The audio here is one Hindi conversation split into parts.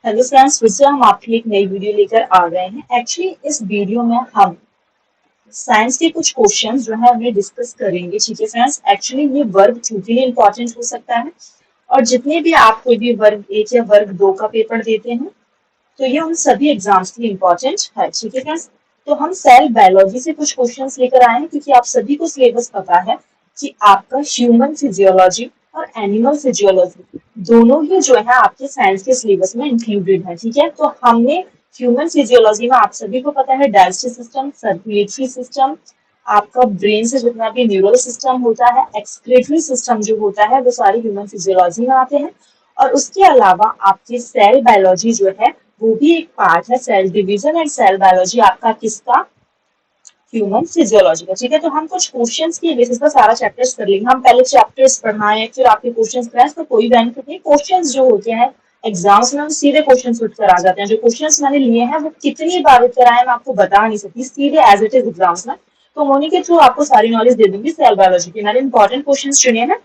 हेलो फ्रेंड्स, फिर से हम आपके लिए एक नई वीडियो लेकर आ गए हैं। एक्चुअली इस वीडियो में हम साइंस के कुछ क्वेश्चंस जो है उन्हें डिस्कस करेंगे। ठीक है फ्रेंड्स, एक्चुअली ये वर्ग 2 के लिए इम्पोर्टेंट हो सकता है और जितने भी आप कोई भी वर्ग 1 या वर्ग 2 का पेपर देते हैं तो ये उन सभी एग्जाम्स के लिए इम्पोर्टेंट है। ठीक है फ्रेंड्स, तो हम सेल बायोलॉजी से कुछ क्वेश्चंस लेकर आए हैं क्योंकि आप सभी को सिलेबस पता है कि आपका ह्यूमन फिजियोलॉजी और एनिमल फिजियोलॉजी दोनों ही जो है आपके साइंस के सिलेबस में इंक्लूडेड है। ठीक है, तो हमने ह्यूमन फिजियोलॉजी में आप सभी को पता है डाइजेस्टिव सिस्टम, सर्कुलेटरी सिस्टम, आपका ब्रेन से जितना भी न्यूरल सिस्टम होता है, एक्सक्रीटरी सिस्टम जो होता है वो सारे ह्यूमन फिजियोलॉजी में आते हैं। और उसके अलावा आपकी सेल बायोलॉजी जो है वो भी एक पार्ट है। Cell division and cell biology आपका किसका? ह्यूमन फिजियोलॉजी का। ठीक है, तो हम कुछ क्वेश्चंस की बेसिस पर सारा चैप्टर्स कर लेंगे। हम पहले चैप्टर्स पढ़ाएं फिर आपके क्वेश्चंस कराएं, तो कोई बेनिफिट नहीं। क्वेश्चंस जो होते हैं एग्जाम्स में वो सीधे क्वेश्चंस उठ कर आ जाते हैं। जो क्वेश्चंस मैंने लिए हैं वो कितनी बार उठ कर आए मैं आपको बता नहीं सकती, सीधे एज इट इज एग्जाम्स में। तो उन्हीं के थ्रू आपको सारी नॉलेज दे दूंगी सेल बायोलॉजी की। मैंने इंपॉर्टेंट क्वेश्चन चुने हैं।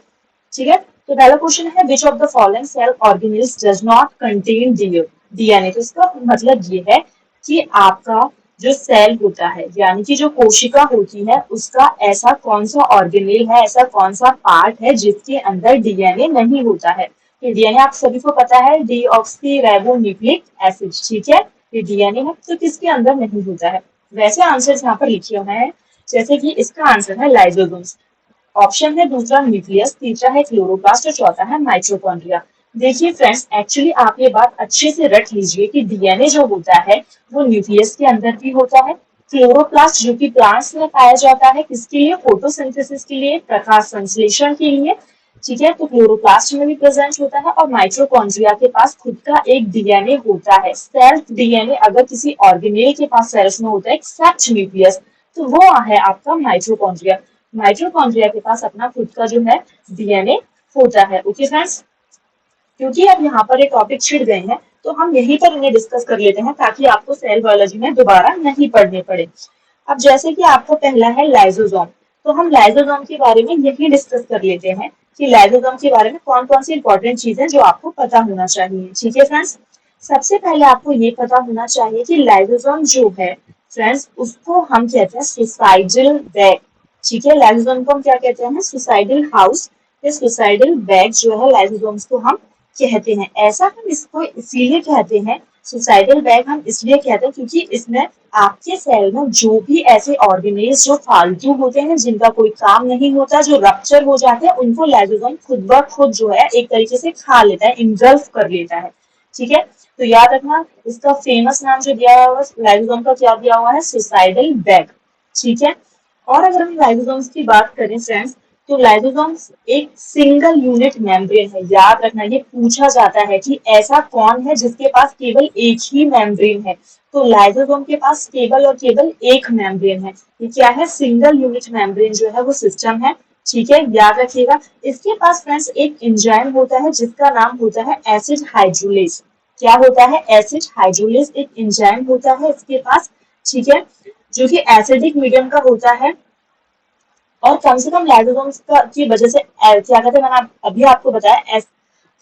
ठीक है, तो पहला क्वेश्चन है which of the following cell organelles does not contain DNA. तो इसका मतलब ये है कि आपका जो सेल होता है यानी कि जो कोशिका होती है उसका ऐसा कौन सा ऑर्गेनेल है, ऐसा कौन सा पार्ट है जिसके अंदर डीएनए नहीं होता है। तो डीएनए आप सभी को पता है डीऑक्सी राइबो न्यूक्लिक एसिड। ठीक है, ये डीएनए है तो किसके अंदर नहीं होता है। वैसे आंसर यहाँ पर लिखे हुए हैं, जैसे कि इसका आंसर है लाइसोसोम्स। ऑप्शन है दूसरा न्यूक्लियस, तीसरा है क्लोरोप्लास्ट और चौथा है माइटोकॉन्ड्रिया। देखिए फ्रेंड्स, एक्चुअली आप ये बात अच्छे से रख लीजिए कि डीएनए जो होता है वो न्यूक्लियस के अंदर भी होता है। क्लोरोप्लास्ट जो कि प्लांट्स में पाया जाता है किसके लिए? फोटोसिंथेसिस के लिए, प्रकाश संश्लेषण के लिए। ठीक है, तो क्लोरोप्लास्ट में भी प्रेजेंट होता है। और माइटोकॉन्ड्रिया के पास खुद का एक डीएनए होता है। सेल्फ डीएनए अगर किसी ऑर्गेनेल के पास सेल्स में होता है एक्सेप्ट न्यूक्लियस, तो वो है आपका माइटोकॉन्ड्रिया। माइटोकॉन्ड्रिया के पास अपना खुद का जो है डीएनए होता है। ओके फ्रेंड्स, क्योंकि अब यहाँ पर एक टॉपिक छिड़ गए हैं तो हम यहीं पर इन्हें डिस्कस कर लेते हैं ताकि आपको सेल बायोलॉजी में दोबारा नहीं पढ़ने पड़े। अब जैसे कि आपको पहला है लाइसोसोम, तो हम लाइसोसोम के बारे में यही डिस्कस कर लेते हैं कि लाइसोसोम के बारे में कौन कौन सी इंपॉर्टेंट चीजें जो आपको पता होना चाहिए। ठीक है फ्रेंड्स, सबसे पहले आपको ये पता होना चाहिए कि लाइसोसोम जो है फ्रेंड्स उसको हम कहते हैं सुसाइडल बैग। ठीक है, लाइसोसोम को हम क्या कहते हैं? सुसाइडल हाउस या सुसाइडल बैग जो है लाइसोसोम्स को हम कहते हैं। ऐसा हम इसको इसीलिए कहते हैं, सुसाइडल बैग हम इसलिए कहते हैं क्योंकि इसमें आपके सेल में जो भी ऐसे ऑर्गेनेल्स जो फालतू होते हैं, जिनका कोई काम नहीं होता, जो रप्चर हो जाते हैं, उनको लाइसोसोम खुद ब खुद जो है एक तरीके से खा लेता है, इंगल्फ कर लेता है। ठीक है, तो याद रखना इसका फेमस नाम जो दिया हुआ है लाइसोसोम का, क्या दिया हुआ है? Suicidal bag. ठीक है, और अगर हम लाइसोसोम्स की बात करें फ्रेंड्स, तो लाइसोसोम्स एक सिंगल यूनिट मेम्ब्रेन है। याद रखना, ये पूछा जाता है कि ऐसा कौन है जिसके पास केवल एक ही मेम्ब्रेन है। तो लाइसोसोम के पास केवल और केवल एक मेम्ब्रेन है। ये क्या है? सिंगल यूनिट मेम्ब्रेन जो है वो सिस्टम है। ठीक है, याद रखिएगा। इसके पास फ्रेंड्स एक एंजाइम होता है जिसका नाम होता है एसिड हाइड्रोलेज। क्या होता है? एसिड हाइड्रोलेज एक एंजाइम होता है इसके पास। ठीक है, जो कि एसिडिक मीडियम का होता है। और कम से कम लाइसोसोम्स का की वजह से क्या कहते हैं, मैंने अभी आपको बताया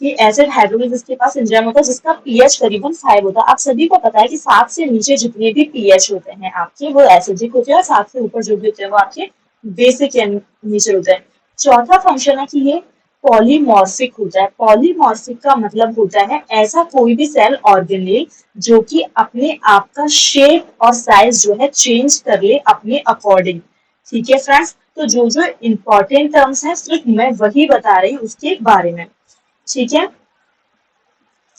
कि एसिड हाइड्रोलिस इसके पास एंजाइम होता है जिसका पीएच करीबन 5 होता है। आप सभी को पता है कि 7 से नीचे जितने भी पीएच होते हैं आपके वो एसिडिक होते हैं और 7 से ऊपर जो भी होते हैं वो आपके बेसिक नेचर होते हैं। चौथा फंक्शन है कि ये पॉलीमॉर्फिक होता है। पॉलीमॉर्फिक का मतलब होता है ऐसा कोई भी सेल ऑर्गेनेल जो कि अपने आप का शेप और साइज जो है चेंज कर ले अपने अकॉर्डिंग। ठीक है फ्रेंड्स, तो जो जो इम्पोर्टेंट टर्म्स हैं सिर्फ मैं वही बता रही हूँ उसके बारे में। ठीक है,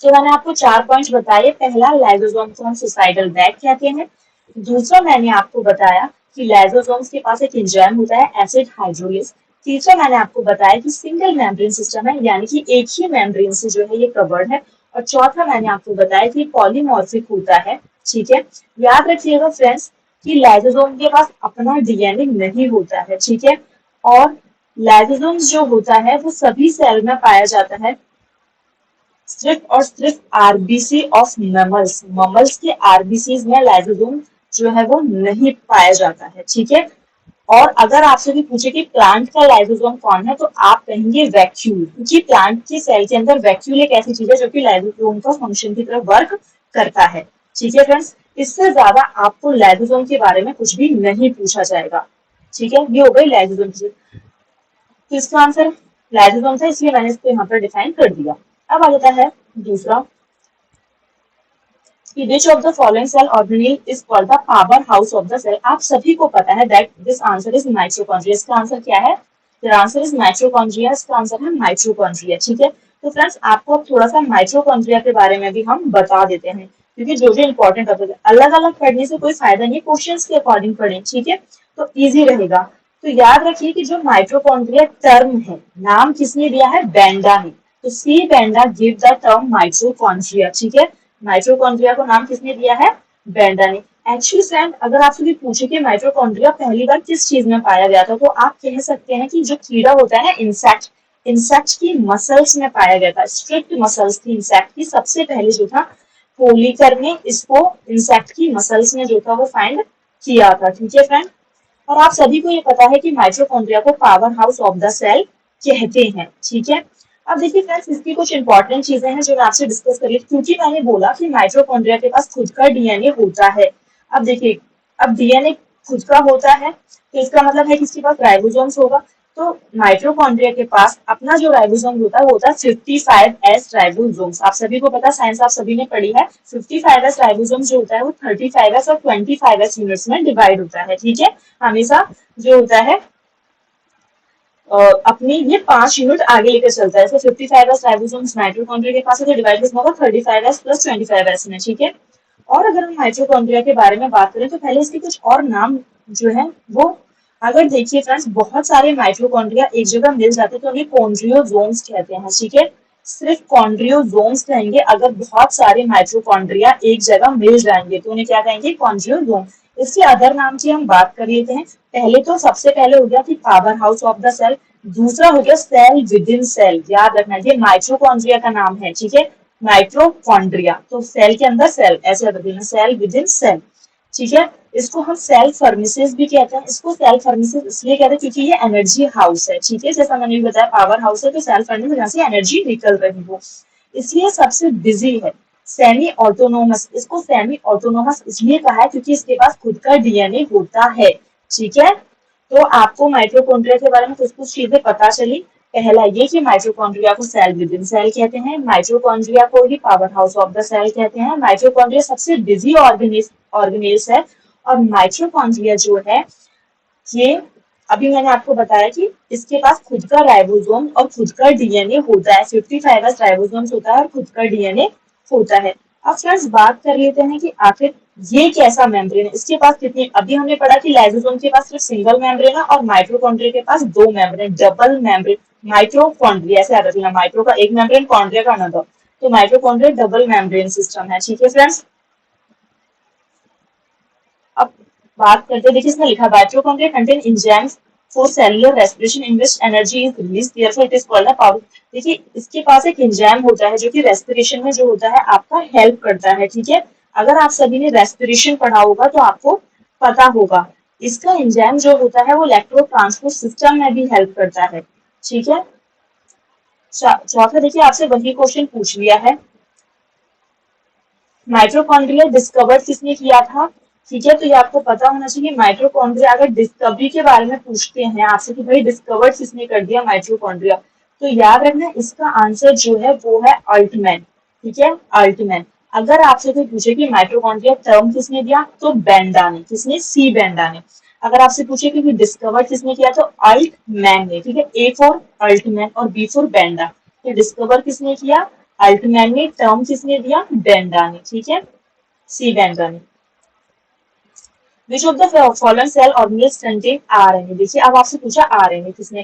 तो मैंने आपको 4 पॉइंट्स बताए। पहला, लाइसोसोम को हम सुसाइडल बैग कहते हैं। दूसरा, मैंने आपको बताया कि लाइसोसोम्स के पास एक एंजाइम होता है एसिड हाइड्रोलिस। तीसरा, मैंने आपको बताया कि सिंगल मेम्ब्रेन सिस्टम है यानी कि एक ही मेम्ब्रेन से जो है ये कवर्ड है। और चौथा, मैंने आपको बताया कि पॉलीमॉर्फिक होता है। ठीक है, याद रखिएगा फ्रेंड्स कि लाइसोसोम के पास अपना डीएनए नहीं होता है। ठीक है, और लाइसोसोम्स जो होता है वो सभी सेल में पाया जाता है सिर्फ और सिर्फ आरबीसी ऑफ मैमल्स। ममल्स के आरबीसी में लाइसोसोम जो है वो नहीं पाया जाता है। ठीक है, और अगर आपसे भी पूछे कि प्लांट का लाइसोसोम कौन है तो आप कहेंगे वैक्यूल, क्योंकि प्लांट की सेल के अंदर वैक्यूल एक ऐसी चीज है जो कि लाइसोसोम का फंक्शन की तरफ वर्क करता है। ठीक है फ्रेंड्स, इससे ज्यादा आपको लाइसोसोम के बारे में कुछ भी नहीं पूछा जाएगा। ठीक है, ये हो गई लाइसोसोम की। तो इसका आंसर लाइसोसोम था, इसलिए मैंने इसको यहाँ पर डिफाइन कर दिया। अब आ जाता है दूसरा कि which of the following cell organelle is called the power house of the cell। आप सभी को पता है that this answer is mitochondria। इसका आंसर क्या है? The answer is mitochondria। इसका आंसर है mitochondria। ठीक है, तो फ्रेंड्स आपको अब थोड़ा सा mitochondria के बारे में भी हम बता देते हैं, क्योंकि जो जो इंपॉर्टेंट टॉपिक है अलग अलग पढ़ने से कोई फायदा नहीं है, क्वेश्चंस के अकॉर्डिंग पढ़ें। ठीक है, तो इजी रहेगा। तो याद रखिए कि जो माइटोकॉन्ड्रिया टर्म है, नाम किसने दिया है? बेंडा ने। तो C Benda give the term mitochondria. ठीक है, माइटोकॉन्ड्रिया को नाम किसने दिया है? बेंडा ने। एक्चुअली फ्रेंड, अगर आपसे भी पूछे कि माइटोकॉन्ड्रिया पहली बार किस चीज में पाया गया था, तो आप कह सकते हैं कि जो कीड़ा होता है ना, इंसेक्ट, इंसेक्ट की मसल्स में पाया गया था। स्ट्रिक्ट मसल्स थी इंसेक्ट की। सबसे पहले जो था पोलिकर ने इसको इंसेक्ट की मसल्स में जो था वो फाइंड किया था। ठीक है फ्रेंड, और आप सभी को ये पता है कि माइटोकॉन्ड्रिया को power house of the cell कहते हैं। ठीक है, अब देखिए फ्रेंड्स, इसकी कुछ इंपॉर्टेंट चीजें हैं जो मैं आपसे डिस्कस करी, क्योंकि मैंने बोला कि माइटोकॉन्ड्रिया के पास खुद का डीएनए होता है। अब देखिए, अब डीएनए खुद का होता है तो इसका मतलब है कि इसके पास राइबोसोम्स होगा। तो माइटोकॉन्ड्रिया के पास अपना जो राइबोसोम होता है वो होता है 55S राइबोसोम्स। आप सभी को पता है, साइंस आप सभी ने पढ़ी है। 55S राइबोसोम्स जो होता है वो 35S और 25S यूनिट्स में डिवाइड होता है। ठीक है, हमेशा जो होता है अपनी ये 5 यूनिट आगे लेकर चलता है। तो 55S राइबोसोम्स माइटोकॉन्ड्रिया के पास है, तो डिवाइड कितना होगा? 35S प्लस 25S में। ठीक है, और अगर हम माइटोकॉन्ड्रिया के बारे में बात करें तो पहले इसके कुछ और नाम जो है वो, अगर देखिए फ्रेंड्स, बहुत सारे माइटोकॉन्ड्रिया एक जगह मिल जाते हैं तो उन्हें कॉन्ड्रियोजोम्स कहते हैं। ठीक है, सिर्फ कॉन्ड्रियोजोम्स कहेंगे अगर बहुत सारे माइटोकॉन्ड्रिया एक जगह मिल जाएंगे तो उन्हें क्या कहेंगे? कॉन्ड्रियोजोम। इसके अदर नाम की हम बात कर लेते हैं। पहले तो सबसे पहले हो गया कि power house of the cell, दूसरा हो गया सेल विद इन सेल। याद रखना ये माइटोकॉन्ड्रिया का नाम है। ठीक है, माइटोकॉन्ड्रिया तो सेल के अंदर सेल, ऐसे याद रखना, सेल विद इन सेल। ठीक है, इसको हम सेल फर्नेसेस भी कहते हैं। इसको सेल फर्नेसेस इसलिए कहते हैं क्योंकि ये एनर्जी हाउस है। ठीक है, जैसा मैंने भी बताया पावर हाउस है तो सेल फर्नेस जहाँ से एनर्जी निकल रही हो, इसलिए सबसे बिजी है। सेमी ऑटोनोमस, इसको सेमी ऑटोनोमस इसलिए कहा है क्योंकि इसके पास खुद का डीएनए होता है। ठीक है, तो आपको माइटोकॉन्ड्रिया के बारे में कुछ कुछ चीजें पता चली। पहला ये कि माइटोकॉन्ड्रिया को सेल विद इन सेल कहते हैं, माइटोकॉन्ड्रिया को ही power house of the cell कहते हैं, माइटोकॉन्ड्रिया सबसे बिजी ऑर्गेनेल्स है, और माइटोकॉन्ड्रिया जो है ये, अभी मैंने आपको बताया कि इसके पास खुद का राइबोसोम और खुद का डीएनए होता है। 55S राइबोसोम्स होता है और खुद का डीएनए होता है। अब फ्रेंड्स बात कर लेते हैं कि आखिर ये कैसा मेम्ब्रेन है, इसके पास कितनी, अभी हमने पढ़ा कि लाइसोसोम के पास सिर्फ सिंगल मेम्ब्रेन है और माइटोकॉन्ड्रिया के पास 2 मेम्ब्रेन, डबल मेम्ब्रेन। माइटोकॉन्ड्रिया ऐसे याद रखना, माइट्रो का एक मेम्ब्रेन, कॉन्ड्रिया का अनदर, तो माइटोकॉन्ड्रिया डबल मेम्ब्रेन सिस्टम है। ठीक है फ्रेंड्स, अब बात करते हैं, देखिए इसमें लिखा mitochondria contain enzymes for cellular respiration in which energy is release, therefore it is called a power. देखिए इसके पास एक एंजाइम होता है जो कि रेस्पिरेशन में जो होता है आपका हेल्प करता है। ठीक है, अगर आप सभी ने रेस्पिरेशन पढ़ा होगा तो आपको पता होगा इसका एंजाइम जो होता है वो इलेक्ट्रो ट्रांसपोर्ट सिस्टम में भी हेल्प करता है। ठीक है, चौथा देखिए आपसे वही क्वेश्चन पूछ लिया है, माइटोकॉन्ड्रिया डिस्कवर किसने किया था? ठीक है, तो ये आपको पता होना चाहिए। माइटोकॉन्ड्रिया अगर डिस्कवरी के बारे में पूछते हैं आपसे कि भाई डिस्कवर किसने कर दिया माइटोकॉन्ड्रिया, तो याद रखना इसका आंसर जो है वो है अल्टमैन। ठीक है, अल्टमैन। अगर आपसे कोई पूछे कि माइटोकॉन्ड्रिया टर्म किसने दिया, तो बेंडा ने। किसने? सी बेंडा ने। अगर आपसे पूछे कि डिस्कवर किसने किया, तो अल्टमैन ने। ठीक है, ए फॉर अल्टमैन और बी फॉर बेंडा। तो डिस्कवर किसने किया? अल्टमैन ने। टर्म किसने दिया? बेंडा ने। ठीक है, सी बेंडा ने। Which of the following cell organelles contain RNA? देखिए अब आपसे पूछा आरएनए किसने,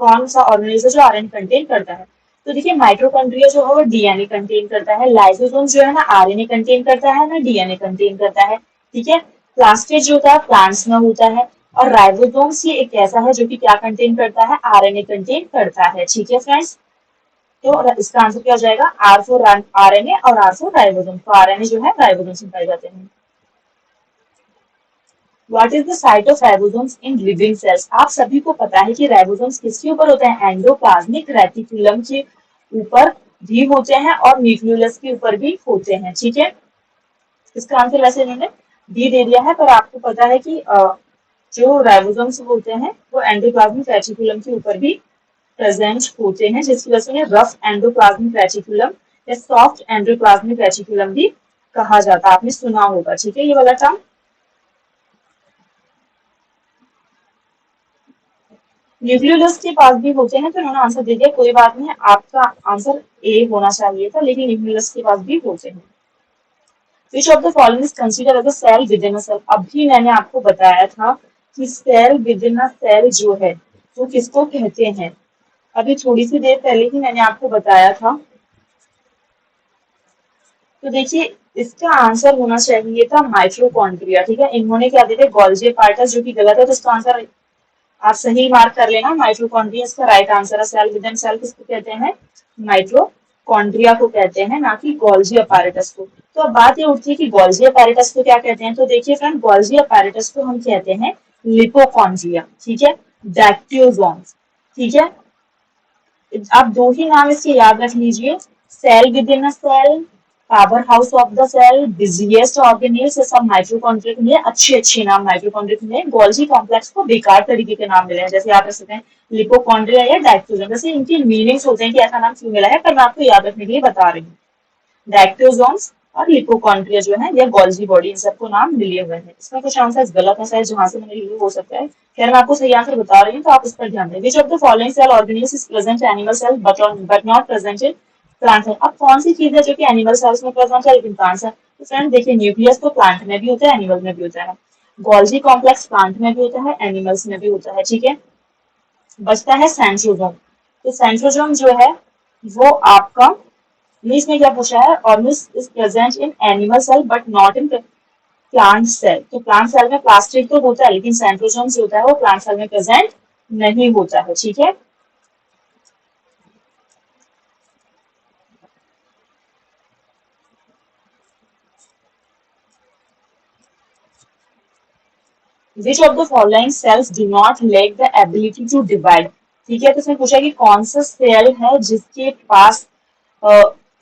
कौन सा ऑर्गेनेल है जो आरएनए कंटेन करता है? तो देखिए माइटोकॉन्ड्रिया जो है वो डीएनए कंटेन करता है, लाइसोसोम जो है ना आरएनए कंटेन करता है ना डीएनए कंटेन करता है। ठीक है, प्लास्टिड जो होता है प्लांट्स में होता है, और राइबोसोम्स ये एक ऐसा है जो कि क्या कंटेन करता है? आरएनए कंटेन करता है। ठीक है फ्रेंड्स, तो इसका आंसर क्या हो जाएगा? आर फॉर आरएनए और आर फॉर राइबोसोम। तो आरएनए जो है राइबोसोम से पाए जाते हैं। What is the site of ribosomes in living cells? आप सभी को पता है कि राइबोसोम्स किसके ऊपर होते हैं? एंडोप्लाज्मिक रेटिकुलम के ऊपर भी होते हैं और न्यूक्लियस के ऊपर भी होते हैं, ठीक है। इसका आंसर वैसे इन्होंने डी दे दिया है, पर आपको पता है कि जो राइबोसोम्स होते हैं वो एंडोप्लाज्मिक रेटिकुलम के ऊपर भी प्रेजेंट होते हैं, जिसकी वजह से उन्हें रफ एंडोप्लाज्मिक रेटिकुलम या सॉफ्ट एंडोप्लाज्मिक रेटिकुलम भी कहा जाता है। आपने सुना होगा, ठीक है, ये वाला टर्म। न्यूक्लियोलस के पास भी होते हैं, तो इन्होंने आंसर दे दिया, कोई बात नहीं, आपका आंसर ए होना चाहिए था, लेकिन न्यूक्लियोलस के पास भी होते हैं। Which of the following is consider as a cell within a cell? अभी मैंने आपको बताया था कि cell within a cell जो है वो किसको कहते हैं। अभी थोड़ी सी देर पहले ही मैंने आपको बताया था। तो देखिए, इसका आंसर होना चाहिए था माइटोकॉन्ड्रिया, ठीक है। इन्होंने क्या दिया, गोल्जी एपार्टस, जो कि गलत है, तो इसका आंसर आप सही मार्क कर लेना, माइटोकॉन्ड्रिया इसका राइट आंसर है। सेल विद इन सेल किसको कहते हैं? माइटोकॉन्ड्रिया को कहते हैं, ना कि गोल्जी अपैरेटस को। तो अब बात ये उठती है कि गोल्जी अपैरेटस को क्या कहते हैं। तो देखिए फ्रेंड, गोल्जी अपैरेटस को हम कहते हैं लिपोकॉन्ड्रिया, ठीक है, डैक्टियोसोम्स, ठीक है। आप दो ही नाम इसके याद रख लीजिए, cell within a cell, power house of the cell, busiest organelles, ये सब माइटोकॉन्ड्रिया के लिए अच्छे अच्छे नाम माइटोकॉन्ड्रिया के लिए। गोल्जी कॉम्प्लेक्स को बेकार तरीके के नाम मिले हैं, जैसे आप रख सकते हैं लिपोकॉन्ड्रिया या डायक्टोजोम, जैसे इनके मीनिंग्स होते हैं कि ऐसा नाम क्यों मिला है, पर मैं आपको याद रखने के लिए बता रही हूँ। डायक्टोजोम्स और लिपोकॉन्ड्रिया जो है, या गोल्जी बॉडी, इन सबको नाम मिले हुए हैं। इसमें कुछ आंसर गलत है शायद, जहां से मैंने लिए हो सकता है। खैर, मैं आपको सही आंसर बता रही हूँ, तो आप उस पर ध्यान दें। Which of the following cell organelles is present animal cell but not present in plant cell? अब कौन सी चीज है जो कि एनिमल सेल्स में प्रेजेंट है लेकिन प्लांट सेल? तो फ्रेंड देखिए, न्यूक्लियस तो प्लांट में भी होता है, एनिमल में भी होता है। गोल्जी कॉम्प्लेक्स प्लांट में भी होता है, एनिमल्स में भी होता है, ठीक है। बचता है सेंट्रोजोम। तो सेंट्रोजोम जो है वो आपका, इसमें क्या पूछा है, organelles is present in animal cell but not in plant cell. तो प्लांट सेल में प्लास्टिक तो होता है, लेकिन सेंट्रोजोम जो होता है वो प्लांट सेल में प्रेजेंट नहीं होता है, ठीक है। Which of the following cells do not lack the ability to divide? ठीक है, तो इसमें पूछा कि कौन सा सेल है जिसके पास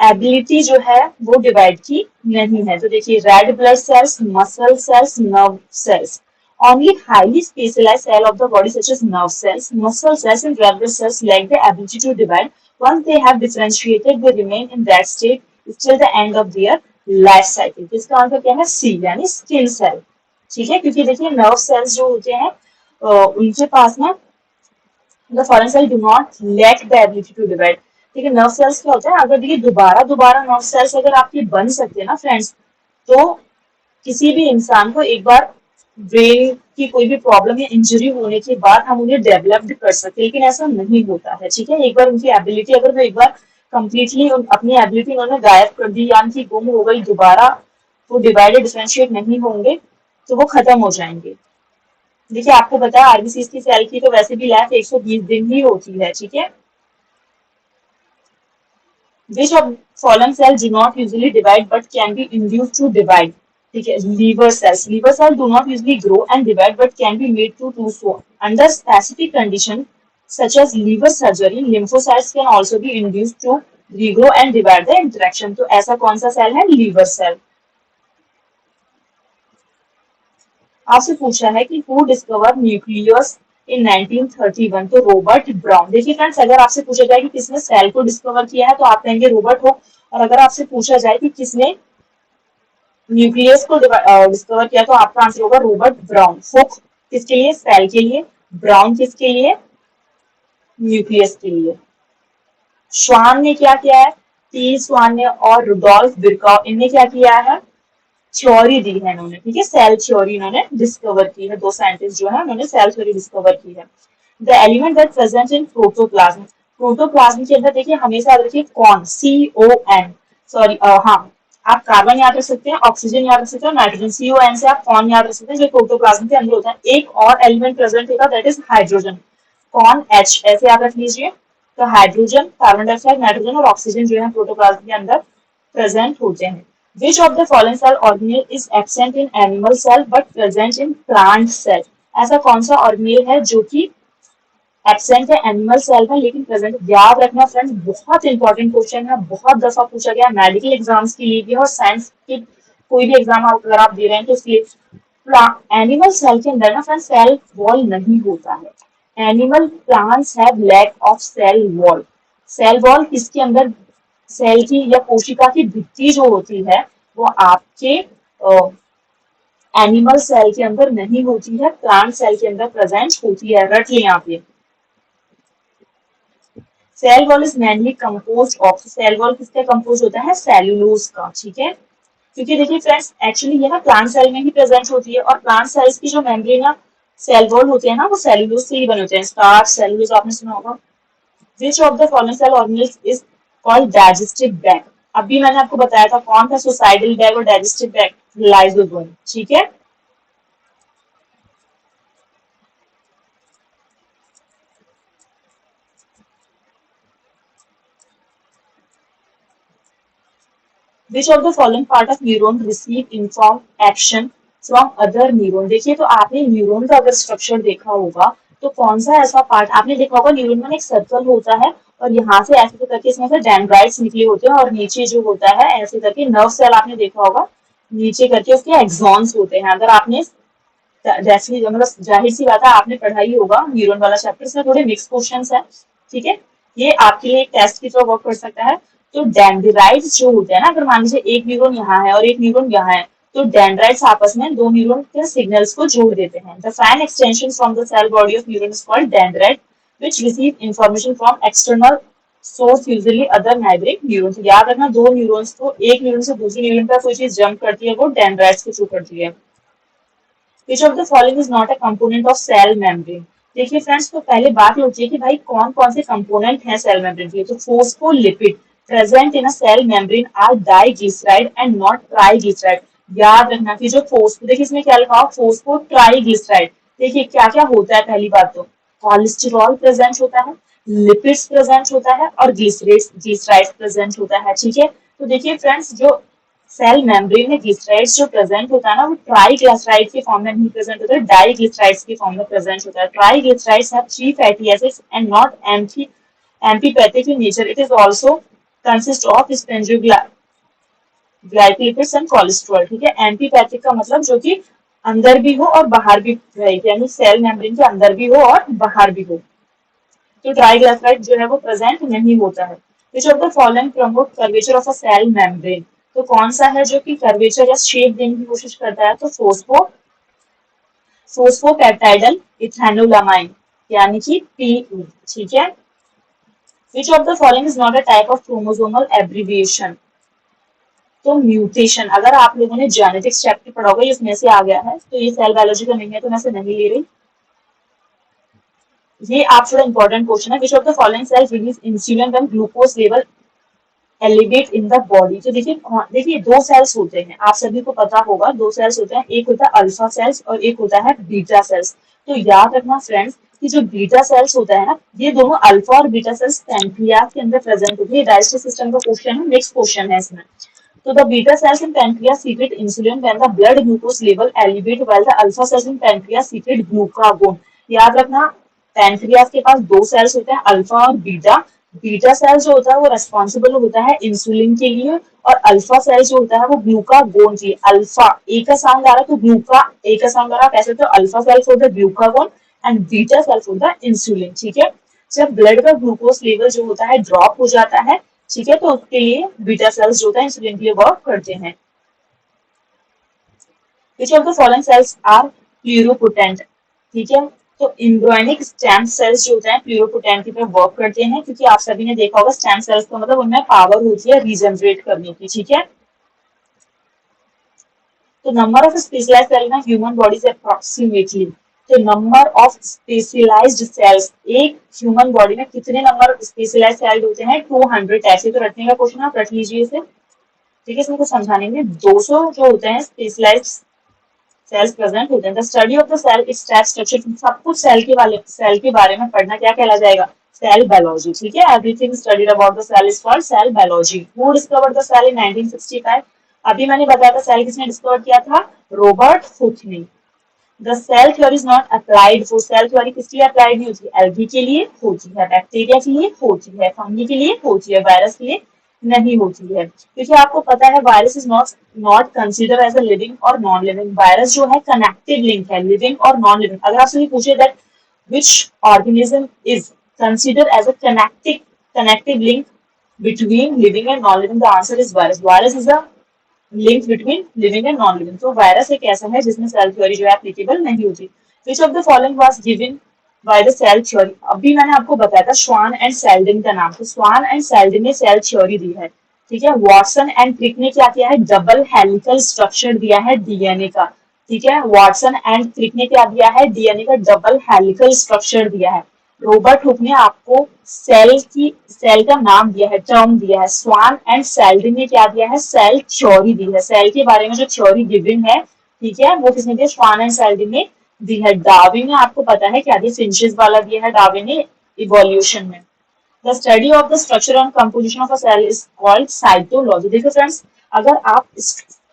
एबिलिटी जो है वो डिवाइड की नहीं है। तो देखिए, red blood cells, muscle cells, nerve cells. Only highly specialized cell of the body such as nerve cells, muscle cells and red blood cells lack the ability to divide. Once they have differentiated, they remain in that state till the end of their life cycle. इसका आंसर क्या है? सी, यानी स्किन सेल, ठीक है। क्योंकि देखिए, नर्व सेल्स जो होते हैं उनके पास ना, the foreign cell do not lack the ability to divide. ठीक है, नर्व सेल्स क्या होता है, अगर देखिए दोबारा दोबारा नर्व सेल्स अगर आपके बन सकते हैं ना फ्रेंड्स, तो किसी भी इंसान को एक बार ब्रेन की कोई भी प्रॉब्लम या इंजरी होने के बाद हम उन्हें डेवलप्ड कर सकते हैं, लेकिन ऐसा नहीं होता है, ठीक है। एक बार उनकी एबिलिटी, अगर वो एक बार कंप्लीटली अपनी एबिलिटी उन्होंने गायब कर दी, यानी कि गुम हो गई, दोबारा वो डिवाइडेड डिफरेंशिएट नहीं होंगे, तो वो खत्म हो जाएंगे। देखिए, आपको पता है आरबीसी की सेल की तो वैसे भी लाइफ 120 दिन ही होती है, ठीक है। Which of fallen cells do not usually divide but can be induced to divide? ठीक है, liver cells. Liver cells do not usually grow and divide but can be made to do so. Under specific condition such as liver surgery, lymphocytes can also be induced to regrow and divide the interaction. तो ऐसा कौन सा सेल है? Liver cell. आपसे पूछा है कि हु डिस्कवर न्यूक्लियस इन 1931? तो रॉबर्ट ब्राउन। देखिए फ्रेंड्स, अगर आपसे पूछा जाए कि किसने सेल को डिस्कवर किया है, तो आप कहेंगे रॉबर्ट हुक। और अगर आपसे पूछा जाए कि किसने न्यूक्लियस को डिस्कवर किया, तो आपका आंसर होगा रॉबर्ट ब्राउन। हुक किसके लिए? सेल के लिए। ब्राउन किसके लिए? न्यूक्लियस के लिए। श्वान ने क्या किया है? टी स्वान ने और रुडोल्फ बिरकॉव, इनने क्या किया है? थ्योरी दी है इन्होंने, ठीक है, सेल थ्योरी इन्होंने डिस्कवर की है। दो साइंटिस्ट जो है उन्होंने सेल थ्योरी डिस्कवर की है। The element that present in protoplasm. Protoplasm के अंदर देखिए, हमेशा याद रखिए कौन, CON, सॉरी, हाँ, आप कार्बन याद रख सकते हैं, ऑक्सीजन याद रख सकते हैं, नाइट्रोजन। CON से आप कौन याद रख सकते हैं, जो प्रोटोप्लाज्म के अंदर होता है। एक और एलिमेंट प्रेजेंट होगा, दैट इज हाइड्रोजन। कौन? H, ऐसे याद रख लीजिए। तो हाइड्रोजन, कार्बन डाइऑक्साइड, नाइट्रोजन और ऑक्सीजन जो है प्रोटोप्लाज्म के अंदर प्रेजेंट होते हैं। Which of the following cell organelle is absent in animal cell but present in plant cell? ऐसा कौन सा ऑर्गेनेल है जो कि एब्सेंट है एनिमल सेल में लेकिन प्रेजेंट? याद रखना फ्रेंड्स, बहुत इंपॉर्टेंट क्वेश्चन है, बहुत दफा पूछा गया मेडिकल एग्जाम्स के लिए भी और साइंस के कोई भी एग्जाम अगर आप दे रहे हैं तो इसलिए एनिमल सेल के अंदर ना फ्रेंड्स सेल वॉल नहीं होता है। Animal plants have lack of cell wall. Cell wall किसके अंदर, सेल की या कोशिका की भित्ति जो होती है वो आपके एनिमल सेल के अंदर नहीं होती है, प्लांट सेल के अंदर प्रेजेंट होती है। रट लें आप ये। Cell wall is mainly compose of, cell wall किसका कंपोज होता है, सेलुलोज का, ठीक है। क्योंकि देखिए फ्रेंड्स एक्चुअली ये ना प्लांट सेल में ही प्रेजेंट होती है और प्लांट सेल्स की जो मेम्ब्रेन या सेल वॉल होते हैं ना वो सेलुलोज से ही बने होते हैं। स्टार्च सेलुलोज आपने सुना होगा। Which of the following cell organelles is called digestive bag? अभी मैंने आपको बताया था कौन था, सुसाइडल बैग और डाइजेस्टिव बैग, लाइसोसोम, ठीक है। Which of the following part of neuron receive inform action from other neuron? देखिए तो आपने न्यूरॉन का अगर स्ट्रक्चर देखा होगा तो कौन सा ऐसा पार्ट आपने देखा होगा, न्यूरॉन में एक सर्कल होता है और यहाँ से ऐसे करके इसमें से डेंड्राइट्स निकले होते हैं और नीचे जो होता है ऐसे करके नर्व सेल आपने देखा होगा, नीचे करके उसके एक्सॉन्स होते हैं। अगर आपने जैसे मतलब जाहिर सी बात है आपने पढ़ाई होगा न्यूरॉन वाला चैप्टर, इसमें थोड़े मिक्स क्वेश्चंस है, ठीक है। ये आपके लिए एक टेस्ट की तरह वर्क कर सकता है। तो डेंड्राइट्स जो होते हैं ना, अगर मान लीजिए एक न्यूरॉन यहाँ है और एक न्यूरॉन यहाँ है तो डेंड्राइट्स आपस में दो न्यूरॉन के सिग्नल्स को जोड़ देते हैं। The fine extension from the cell body of neuron is called dendrite which receive information from external source usually other neighbouring neurons. याद रखना दो न्यूरॉन्स को एक न्यूरॉन से दूसरे न्यूरॉन पर कोई चीज जंप करती है वो डेंड्राइट्स के थ्रू करती है। Which of the following is not a component of cell membrane? देखिए फ्रेंड्स तो पहले बात होती है कि भाई कौन कौन से कंपोनेंट हैं सेल मेम्ब्रेन के। तो phospholipid present in a cell membrane are diglyceride and not triglyceride. याद रखना कि जो फोस्फो, देखिए इसमें क्या लिखा हो, फोस्फो ट्राइग्लिसराइड। देखिए क्या क्या होता है, पहली बात तो कोलेस्टेरॉल प्रेजेंट होता है, लिपिड्स प्रेजेंट होता है और ग्लिसराइड्स प्रेजेंट होता है, ठीक है। तो देखिए फ्रेंड्स जो सेल मेम्ब्रेन में ग्लिसराइड्स जो प्रेजेंट होता है ना वो ट्राइग्लिसराइड के फॉर्म में नहीं प्रेजेंट होता है, डाइग्लिसराइड्स के फॉर्म में प्रेजेंट होता है। Triglycerides have 3 fatty acids and not amphipathic in nature. It is also consist of glycolipids and cholesterol, ठीक है। एम्फीपैथिक का मतलब जो कि अंदर भी हो और बाहर भी रहे, यानी सेल मेम्ब्रेन के अंदर भी हो और बाहर भी हो। तो ट्राइग्लिसराइड जो है वो प्रेजेंट नहीं होता है। Which of the following promote curvature of a cell membrane? तो कौन सा है जो कि कर्वेचर या शेप देने की कोशिश करता है? तो फोस्फोपेप्टाइडल इथेनोलामाइन यानी कि पीई, ठीक है। Which of the following is not a type of chromosomal abbreviation? तो म्यूटेशन, अगर आप लोगों ने जेनेटिक्स चैप्टर पढ़ा होगा ये इसमें से आ गया है, तो ये सेल बायोलॉजी का नहीं है तो मैं इसे नहीं ले रही। ये आप थोड़ा इंपॉर्टेंट क्वेश्चन है। Which of the following sales release insulin when glucose level elevate in the body? तो देखिए देखिए दो सेल्स होते हैं, आप सभी को पता होगा दो सेल्स होते हैं, एक होता है अल्फा सेल्स और एक होता है बीटा सेल्स। तो याद रखना फ्रेंड्स कि जो बीटा सेल्स होता है ना ये दोनों अल्फा और बीटा सेल्स पैंक्रियास के अंदर प्रेजेंट होती है। डाइजेस्टिव सिस्टम का क्वेश्चन है, नेक्स्ट क्वेश्चन है इसमें। तो the beta cells in pancreas secrete insulin when the blood glucose level elevate while the alpha cells in pancreas secrete glucagon। याद रखना पैनक्रियास के पास दो सेल्स होते हैं अल्फा और बीटा। बीटा सेल जो होता है वो रेस्पॉन्सिबल होता है इंसुलिन के लिए और अल्फा सेल जो होता है वो ग्लूकागोन के लिए। अल्फा ए का साउंड आ रहा है तो ग्लूका ए का साउंड आ रहा है, कैसे तो alpha cell for the glucagon and beta cell for the insulin, ठीक है। जब ब्लड का ग्लूकोज लेवल जो होता है ड्रॉप हो जाता है, ठीक है, तो उसके लिए बीटा सेल्स जो होता है इंसुलिन के लिए वर्क करते हैं। Which of the following cells are pluripotent? ठीक है, तो एम्ब्रियोनिक स्टेम सेल्स जो होते हैं प्लूरिपोटेंट की तरफ वर्क करते हैं क्योंकि आप सभी ने देखा होगा स्टेम सेल्स का मतलब उनमें पावर होती है रीजनरेट करने की, ठीक है। तो number of specialised cell in human body से अप्रोक्सीमेटली, तो नंबर ऑफ स्पेशलाइज्ड सेल्स एक ह्यूमन बॉडी में कितने नंबर ऑफ स्पेशलाइज्ड सेल होते हैं? 200। ऐसे तो रटने का क्वेश्चन आप रट लीजिए इसे, ठीक है। इसमें कुछ समझाने में 200 जो होते हैं स्पेशलाइज्ड सेल्स प्रेजेंट होते हैं। The study of the cell its structure, सब कुछ सेल के बारे में पढ़ना क्या कहला जाएगा? सेल बायोलॉजी, ठीक है। Everything studied about the cell is called cell biology. Who discovered the cell in 1965? अभी मैंने बताया था सेल किसने डिस्कवर किया था, रॉबर्ट हुक ने। The cell theory is not applied, वो सेल थ्योरी किसके लिए अप्लाइड नहीं होती, एल्गी के लिए होती है, बैक्टीरिया के लिए होती है, फंगी के लिए होती है, वायरस के लिए नहीं होती है। क्योंकि आपको पता है virus is not not consider as a living और नॉन लिविंग। वायरस जो है कनेक्टिव लिंक है, लिविंग और नॉन लिविंग। अगर आपसे पूछे that which organism is considered as a connective link between living and non-living, the answer is virus. Virus is a link between living and non-living. तो वायरस एक ऐसा है जिसमें सेल थ्योरी जो है एप्लीकेबल नहीं होती। Which of the following was given by the cell theory? अभी मैंने आपको बताया था स्वान एंड सेल्डिन का नाम, तो स्वान एंड सेल्डिन ने सेल थ्योरी दी है, ठीक है। वॉटसन एंड क्रिक ने क्या किया है, डबल हेलिकल स्ट्रक्चर दिया है डीएनए का, ठीक है। वॉटसन एंड क्रिक ने क्या दिया है, डीएनए का डबल हेलिकल स्ट्रक्चर दिया है। रॉबर्ट हुक ने आपको सेल का नाम दिया है, टर्म दिया है। स्वान एंड सेल्डिन ने क्या दिया है, सेल थ्योरी दी है। सेल के बारे में जो थ्योरी गिवन है, ठीक है, वो किसने दिया, स्वान एंड सेल्डिन ने दी है। डार्विन ने आपको पता है क्या दिया, फिंचेस वाला दिया है डार्विन ने इवोल्यूशन में। The study of the structure and composition of a cell is called cytology. देखो फ्रेंड्स,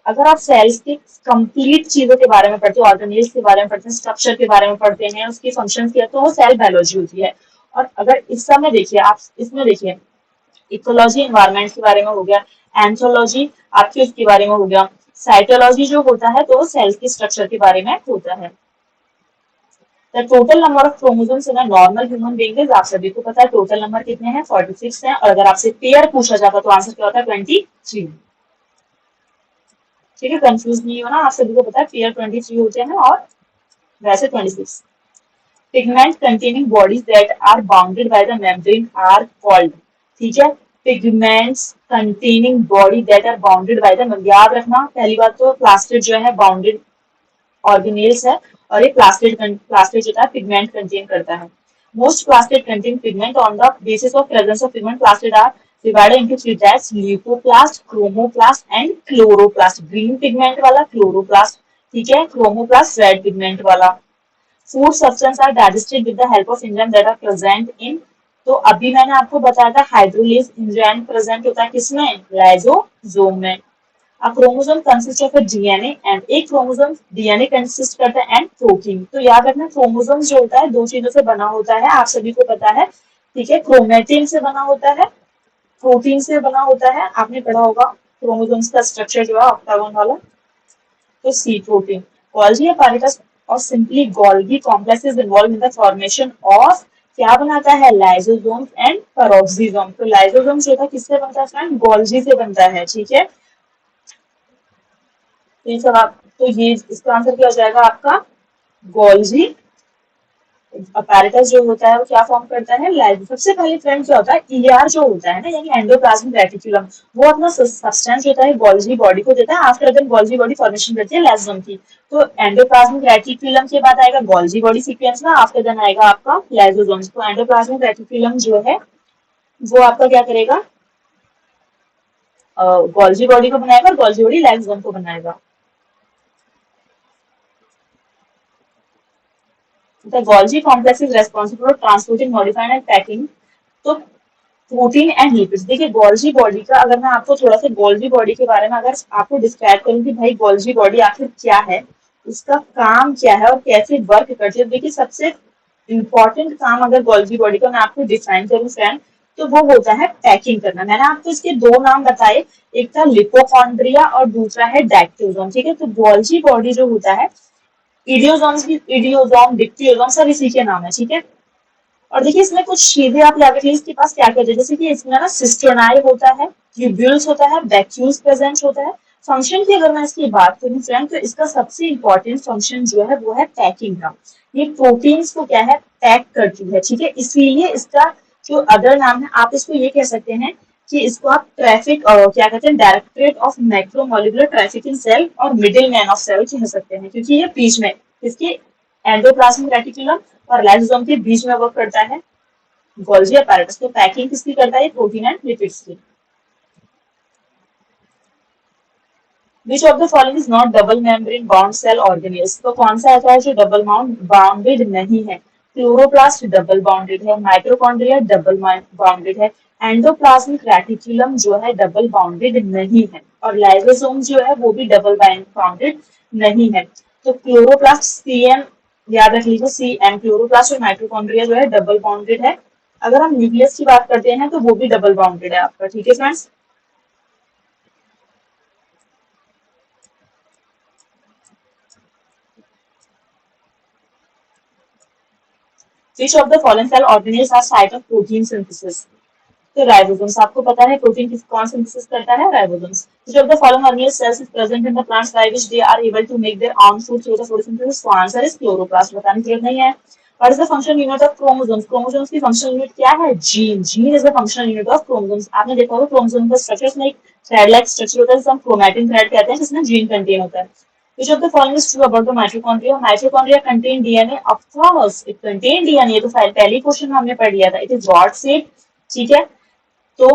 अगर आप सेल्स के कंप्लीट चीजों के बारे में पढ़ते हो, ऑर्गेनेल्स के बारे में पढ़ते हैं, स्ट्रक्चर के बारे में पढ़ते हैं, उसके फंक्शंस के, तो वो सेल बायोलॉजी होती है। और अगर इस समय देखिए, आप इसमें देखिए, इकोलॉजी एनवायरमेंट के बारे में हो गया, एंथ्रोलॉजी आपके उसके बारे में हो गया, साइटोलॉजी जो होता है तो सेल्स के स्ट्रक्चर के बारे में होता है। The total number of chromosomes in a normal human being is, आप सभी को पता है टोटल नंबर कितने हैं, 46 हैं। और अगर आपसे पेयर पूछा जाता तो आंसर क्या होता है, 23। ठीक है, कंफ्यूज नहीं होना, आप सभी को पता है पेयर 23 होते हैं और वैसे 26। Pigment containing bodies that are bounded by the membrane are called, ठीक है, pigments containing body that are bounded by the, याद रखना पहली बात तो प्लास्टिड जो है बाउंडेड ऑर्गेनेल्स है, और ये प्लास्टिड जो है पिगमेंट कंटेन करता है। Most plastid contain pigment on the basis of presence of pigment. Plastid are divided into three types: leucoplast, chromoplast and chloroplast. Green pigment वाला क्लोरोप्लास्ट, ठीक है, क्रोमोप्लास्ट रेड पिगमेंट वाला। Food substance are digested with the help of enzyme that are present in, तो अभी मैंने आपको बताया था हाइड्रोलेज एंजाइम प्रेजेंट होता है किसमें, लाइसोसोम में। A chromosome consists of a DNA and एक क्रोमोसोम डीएनए कंसिस्ट करता है एंड प्रोटीन। तो याद रखना क्रोमोसोम जो होता है दो चीजों से बना होता है, आप सभी को पता है, ठीक है, क्रोमेटिन से बना होता है, प्रोटीन से बना होता है। आपने पढ़ा होगा क्रोमोसोम्स का स्ट्रक्चर जो है ऑक्टागन वाला, तो सी प्रोटीन। गोल्गी apparatus और simply Golgi complex is involve in the formation of, क्या बनाता है, लाइसोसोम एंड पेरोक्सिसोम। तो लाइसोसोम जो था किससे बनता है फ्रेंड, गोल्गी से बनता है, ठीक है। तो ये इसका आंसर क्या हो जाएगा आपका, गोल्गी अपैरेटस जो होता है वो क्या फॉर्म करता है, लाइसोसोम। सबसे पहले फ्रेंड क्या होता है, ईआर जो होता है ना, यानी एंडोप्लाज्मिक रेटिकुलम, वो अपना सब्सटेंस होता है गोल्गी बॉडी को देता है। After then Golgi body formation करती है लाइसोसोम की। तो एंडोप्लाज्मिक रेटिकुलम के बाद आएगा गोल्गी बॉडी सीक्वेंस में, आफ्टर देन आएगा आपका लाइसोसोम। तो एंडोप्लाज्मिक रेटिकुलम जो है वो आपका क्या करेगा, गोल्गी बॉडी को बनाएगा और गोल्गी बॉडी लाइसोसोम को बनाएगा। The Golgi complex is responsible for transporting, modifying and packing तो प्रोटीन एंड लिपिड्स। देखिए गोल्जी बॉडी का, अगर मैं आपको थोड़ा सा गोल्जी बॉडी के बारे में अगर आपको डिस्क्राइब करूं कि भाई गोल्जी बॉडी आखिर क्या है, उसका काम क्या है और कैसे वर्क करती है, देखिए सबसे इम्पोर्टेंट काम अगर गोल्जी बॉडी का मैं आपको डिफाइन करूं फ्रेंड, तो वो होता है पैकिंग करना। मैंने आपको इसके दो नाम बताए, एक था लिपोकॉन्ड्रिया और दूसरा है डायक्टोसोम, ठीक है। तो गोल्जी बॉडी जो होता है, इडियोसोम डिप्टियोसोम सब इसी के नाम है, ठीक है। और देखिए इसमें कुछ चीजें आप याद रखिए, इसके पास क्या क्या है, जैसे कि इसमें ना सिस्टोनाई होता है, ट्यूब्यूल्स होता है, वैक्यूल्स प्रेजेंट होता है। फंक्शन की अगर मैं इसकी बात करूं फ्रेंड, तो इसका सबसे इंपॉर्टेंट फंक्शन जो है वो है पैकिंग का। ये प्रोटीन्स को क्या है, पैक करती है, ठीक है। इसीलिए इसका जो अदर नाम है, आप इसको ये कह सकते हैं कि इसको आप ट्रैफिक क्या कहते हैं, directorate of macromolecular trafficking cell और मिडिल मैन ऑफ सेल कह सकते हैं, क्योंकि ये बीच में इसके एंडोप्लाज्मिक रेटिकुलम और लाइसोसोम के बीच में वर्क करता है गोल्गी अपैरेटस। तो पैकिंग किसकी करता है, प्रोटीन एंड लिपिड्स की। Which of the following is not double membrane bound cell organelles? तो कौन सा ऐसा है जो डबल बाउंडेड नहीं है, क्लोरोप्लास्ट डबल बाउंडेड है, माइटोकॉन्ड्रिया डबल बाउंडेड है, एंडोप्लाज्मिक रेटिकुलम जो है डबल बाउंडेड नहीं है और लाइसोसोम जो है वो भी डबल बाउंडेड नहीं है। तो क्लोरोप्लास्ट सीएम याद रख लीजिए, सीएम क्लोरोप्लास्ट और माइटोकॉन्ड्रिया जो है डबल बाउंडेड है। अगर हम न्यूक्लियस की बात करते हैं तो वो भी डबल बाउंडेड है आपका, ठीक है friends. Which of the following cell organelles are site of protein synthesis? तो राइबोसोम्स, आपको पता है प्रोटीन किस कौन सिंथेसिस करता है, ribosomes. Which of the following organelle cells is present in the plants by which they are able to make their own food through the photosynthesis? So answer is chloroplast, बताने की जरूरत नहीं है। What is the functional unit of chromosomes? Chromosomes की functional unit क्या है? Gene. Gene is the functional unit of chromosomes। आपने देखा होगा क्रोमोसोम का स्ट्रक्चर में एक थ्रेड लाइक स्ट्रक्चर होता है जिसे हम क्रोमैटिन थ्रेड कहते हैं, जिसमें जीन कंटेन होता है। Which of the following is true about the mitochondria? Mitochondria contain DNA. Of course, it contain DNA। तो पहले क्वेश्चन में हमने पढ़ लिया था। It is rod shaped, ठीक है। तो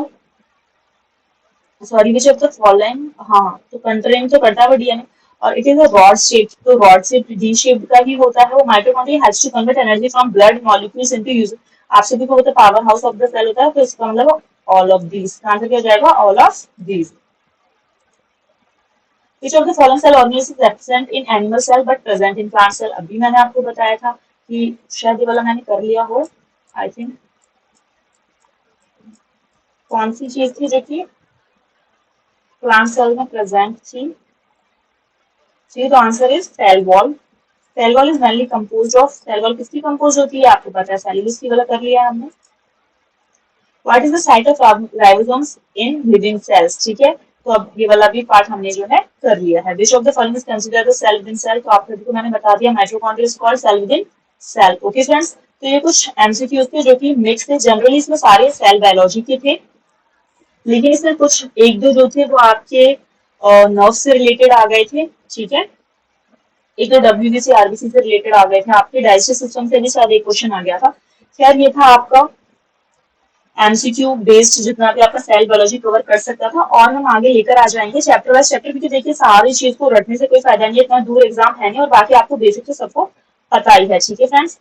sorry, which of the following, हाँ तो कंटेन तो करता है वो डीएनए। और it is a rod shape, तो रॉड शेप डी शेप का ही होता है वो। Mitochondria has to convert energy from blood molecules into use. आप सभी को पता है power house of the cell होता है, तो इसका मतलब ऑल ऑफ दीज। आंसर क्या जाएगा? All of these. Which of the following cell organisms is absent in animal cell but present in plant cell? अभी मैंने आपको बताया था कि शायद ये वाला मैंने कर लिया हो, आई थिंक। कौन सी चीज थी जो कि प्लांट सेल में प्रेजेंट थी? जी, तो answer is cell wall. Cell wall is mainly composed of, cell wall किसकी कंपोज होती है आपको पता है, सेल्यूलोज की, वाला कर लिया है हमने। What is the site of ribosomes in living cells, ठीक है। तो अब ये वाला भी पार्ट हमने जो है कर लिया है। Which of the following is considered the cell within cell? तो आप सभी को मैंने बता दिया, mitochondria is called cell within cell. Okay friends, तो ये कुछ एमसीक्यूज थे जो कि मिक्स थे। जनरली इसमें सारे सेल बायोलॉजी के थे, लेकिन इसमें कुछ एक दो जो थे वो आपके नर्व से रिलेटेड आ गए थे, ठीक है। एक तो डब्ल्यूबीसी आरबीसी से रिलेटेड आ गए थे, आपके डाइजेस्टिव सिस्टम से भी शायद एक क्वेश्चन आ गया था। खैर ये था आपका एमसीक्यू बेस्ड, जितना भी आपका सेल बायोलॉजी कवर कर सकता था। और हम आगे लेकर आ जाएंगे चैप्टर वाइज चैप्टर, क्योंकि देखिए सारी चीज को रटने से कोई फायदा नहीं है, इतना दूर एग्जाम है नहीं, और बाकी आपको बेसिक तो सबको पता ही है, ठीक है फ्रेंड्स।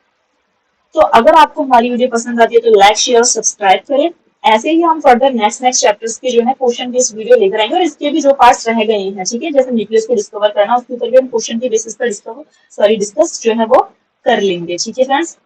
तो अगर आपको हमारी वीडियो पसंद आती है तो लाइक शेयर सब्सक्राइब करें। ऐसे ही हम फर्दर नेक्स्ट चैप्टर्स के जो है क्वेश्चन बेस्ड वीडियो लेकर आएंगे, और इसके भी जो पार्ट्स रह गए हैं, ठीक है, जैसे न्यूक्लियस को डिस्कवर करना, उसके ऊपर भी हम क्वेश्चन के बेसिस पर डिस्कस जो है वो कर लेंगे, ठीक है फ्रेंड्स।